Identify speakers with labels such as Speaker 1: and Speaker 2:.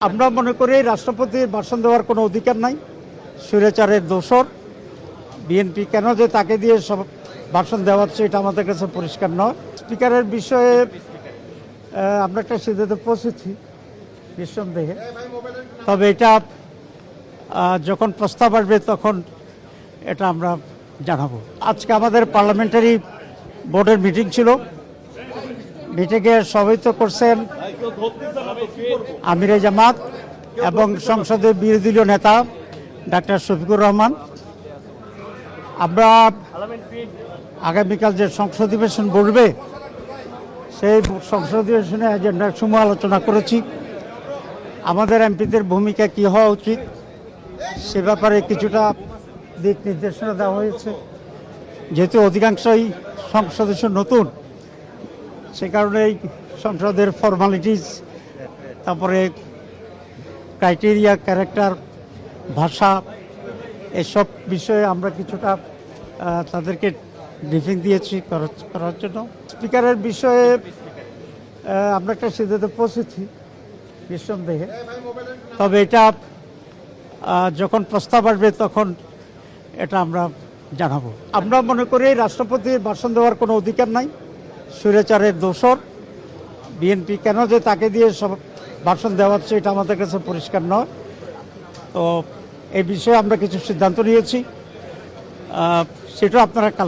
Speaker 1: আমরা মনে করি রাষ্ট্রপতির ভাষণ দেওয়ার কোনো অধিকার নাই। স্বৈরাচারের দোসর বিএনপি কেন যে তাকে দিয়ে সব ভাষণ দেওয়াচ্ছে এটা আমাদের কাছে পরিষ্কার নয়। স্পিকারের বিষয়ে আমরা একটা সিদ্ধান্তে পৌঁছেছি নিঃসন্দেহে, তবে এটা যখন প্রস্তাব আসবে তখন এটা আমরা জানাবো। আজকে আমাদের পার্লামেন্টারি বোর্ডের মিটিং ছিল। মিটিংয়ে সভাপতিত্ব করছেন আমিরে জামাত এবং সংসদের বিরোধী দলীয় নেতা ডাক্তার শফিকুর রহমান। আমরা আগামীকাল যে সংসদ অধিবেশন বসবে সেই সংসদ অধিবেশনে এজেন্ডার সময় আলোচনা করেছি। আমাদের এমপিদের ভূমিকা কী হওয়া উচিত সে ব্যাপারে কিছুটা দিক নির্দেশনা দেওয়া হয়েছে। যেহেতু অধিকাংশই সংসদ সদস্য নতুন, সে কারণে সংসদের ফর্মালিটিস, তারপরে ক্রাইটেরিয়া, ক্যারেক্টার, ভাষা, এসব বিষয়ে আমরা কিছুটা তাদেরকে ব্রিফিং দিয়েছি করার জন্য। স্পিকারের বিষয়ে আমরা একটা সিদ্ধান্তে পৌঁছেছি নিঃসন্দেহে, তবে এটা যখন প্রস্তাব আসবে তখন এটা আমরা জানাবো। আমরা মনে করি রাষ্ট্রপতির ভাষণ দেওয়ার কোনো অধিকার নাই। স্বৈরাচারের দোসর বিএনপি কেন যে তাকে দিয়ে সব ভাষণ দেওয়াচ্ছে এটা আমাদের কাছে পরিষ্কার নয়। তো এই বিষয়ে আমরা কিছু সিদ্ধান্ত নিয়েছি, সেটা আপনারা